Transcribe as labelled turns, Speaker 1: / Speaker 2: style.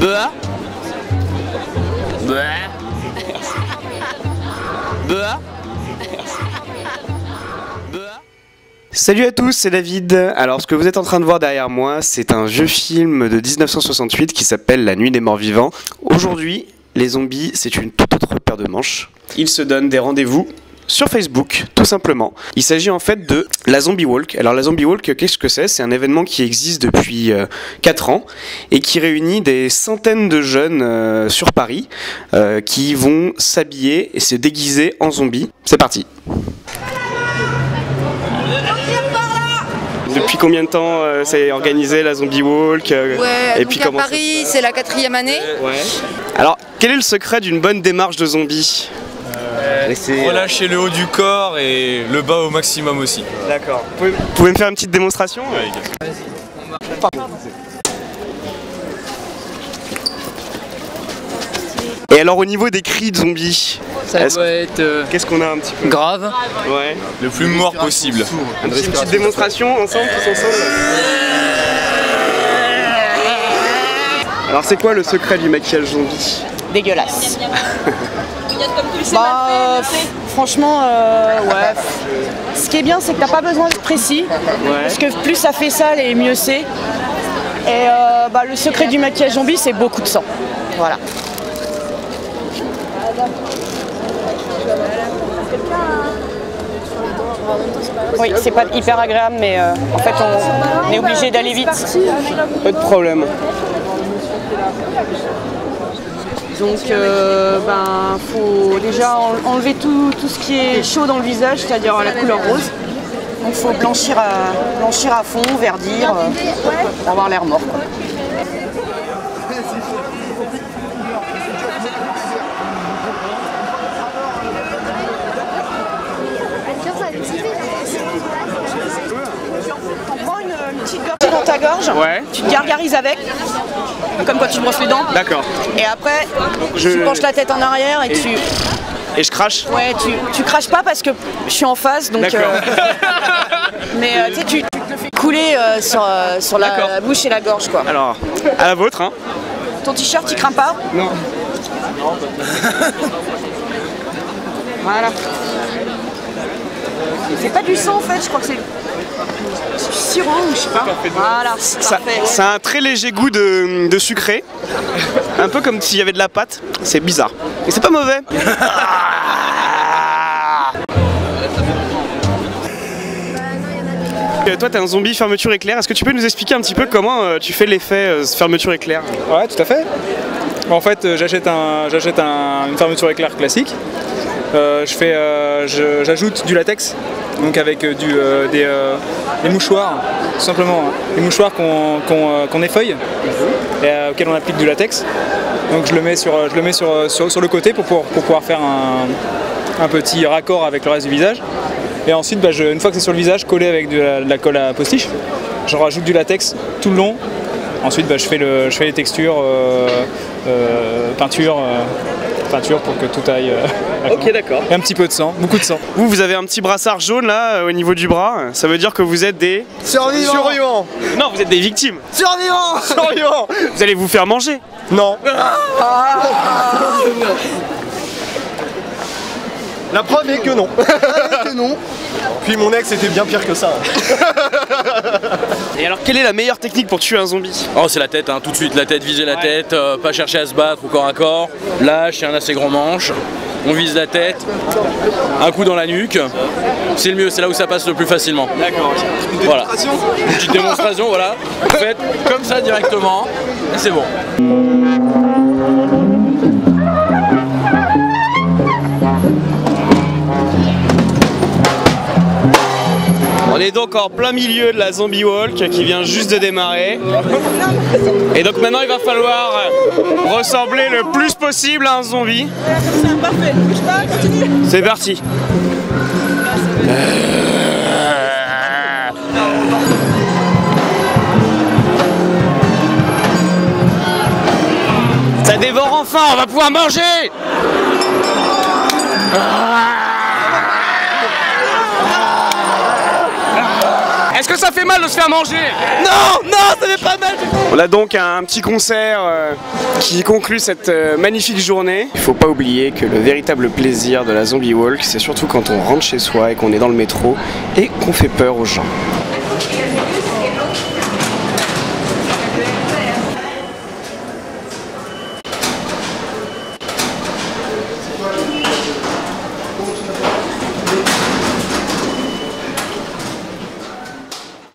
Speaker 1: Bah. Bah. Bah.
Speaker 2: Salut à tous, c'est David. Alors ce que vous êtes en train de voir derrière moi, c'est un vieux film de 1968 qui s'appelle La Nuit des Morts Vivants. Aujourd'hui, les zombies, c'est une toute autre paire de manches. Ils se donnent des rendez-vous sur Facebook, tout simplement. Il s'agit en fait de la Zombie Walk. Alors la Zombie Walk, qu'est-ce que c'est ? C'est un événement qui existe depuis 4 ans et qui réunit des centaines de jeunes sur Paris qui vont s'habiller et se déguiser en zombies. C'est parti. Depuis combien de temps c'est organisé la Zombie Walk
Speaker 3: Ouais,
Speaker 2: et
Speaker 3: donc
Speaker 2: puis
Speaker 3: à
Speaker 2: comment ça
Speaker 3: Paris,
Speaker 2: se passe
Speaker 3: c'est la 4e année.
Speaker 2: Ouais. Alors, quel est le secret d'une bonne démarche de zombie ?
Speaker 4: Relâcher le haut du corps et le bas au maximum aussi.
Speaker 2: D'accord. Vous pouvez me faire une petite démonstration ?
Speaker 4: Ouais,
Speaker 2: Et alors au niveau des cris de zombies,
Speaker 1: Ça doit être
Speaker 2: qu'est-ce qu'on a un petit peu ?
Speaker 1: grave.
Speaker 2: Ouais.
Speaker 4: le plus mort possible.
Speaker 2: Une petite démonstration ensemble, tous ensemble. Alors c'est quoi le secret du maquillage zombie ?
Speaker 3: Dégueulasse. Bah, franchement, ouais. Ce qui est bien, c'est que t'as pas besoin d'être précis. Parce que plus ça fait sale et mieux c'est. Et bah, le secret du maquillage zombie, c'est beaucoup de sang. Voilà. Oui, c'est pas hyper agréable, mais en fait, on est obligé d'aller vite.
Speaker 2: Pas de problème.
Speaker 3: Donc, ben, faut déjà enlever tout ce qui est chaud dans le visage, c'est-à-dire la couleur rose. Donc, faut blanchir à fond, verdir, pour avoir l'air mort, quoi. On prend une petite gorgée dans ta gorge,
Speaker 2: Ouais.
Speaker 3: tu te gargarises avec, comme quand tu brosses les dents.
Speaker 2: D'accord.
Speaker 3: Et après, tu penches la tête en arrière et tu...
Speaker 2: Et je crache ?
Speaker 3: Ouais, tu craches pas parce que je suis en face, donc...
Speaker 2: D'accord.
Speaker 3: mais tu sais, tu te le fais couler sur la bouche et la gorge, quoi.
Speaker 2: Alors, à la vôtre, hein ?
Speaker 3: Ton t-shirt, il craint pas?
Speaker 2: Non.
Speaker 3: Voilà. C'est pas du sang, en fait, je crois que c'est... du sirop ou je sais pas. Voilà,
Speaker 2: Ça
Speaker 3: parfait.
Speaker 2: a un très léger goût de sucré. Un peu comme s'il y avait de la pâte. C'est bizarre. Mais c'est pas mauvais. Toi, t'es un zombie fermeture éclair. Est-ce que tu peux nous expliquer un petit peu comment tu fais l'effet fermeture éclair ?
Speaker 5: Ouais, tout à fait. En fait, j'achète une fermeture éclair classique. J'ajoute du latex, donc avec des mouchoirs, tout simplement. Des mouchoirs qu'on effeuille et auxquels on applique du latex. Donc je le mets sur le côté pour pouvoir faire un petit raccord avec le reste du visage. Et ensuite, une fois que c'est sur le visage, collé avec de la colle à postiche, je rajoute du latex tout le long. Ensuite, je fais les textures, peinture pour que tout aille.
Speaker 2: Ok, d'accord.
Speaker 5: Et un petit peu de sang, beaucoup de sang.
Speaker 2: Vous avez un petit brassard jaune là au niveau du bras. Ça veut dire que vous êtes des
Speaker 6: Survivants.
Speaker 2: Non, vous êtes des victimes.
Speaker 6: Survivants.
Speaker 2: Vous allez vous faire manger.
Speaker 6: Non. La preuve est que non. Puis mon ex était bien pire que ça.
Speaker 2: Et alors, quelle est la meilleure technique pour tuer un zombie ?
Speaker 1: Oh, c'est la tête, hein, tout de suite, la tête, viser la tête, pas chercher à se battre au corps à corps. Lâche, un assez grand manche, on vise la tête, un coup dans la nuque, c'est le mieux, c'est là où ça passe le plus facilement.
Speaker 2: D'accord.
Speaker 1: Voilà. Une petite démonstration, voilà. Faites comme ça directement, et c'est bon.
Speaker 2: On est donc en plein milieu de la Zombie Walk qui vient juste de démarrer. Et donc maintenant il va falloir ressembler le plus possible à un zombie.
Speaker 3: Parfait, bouge pas, continue.
Speaker 2: C'est parti. Ça dévore enfin, on va pouvoir manger. Est-ce que ça
Speaker 1: fait mal de se faire manger.
Speaker 2: Non, non, ça fait pas mal. On a donc un petit concert qui conclut cette magnifique journée. Il faut pas oublier que le véritable plaisir de la Zombie Walk, c'est surtout quand on rentre chez soi et qu'on est dans le métro et qu'on fait peur aux gens.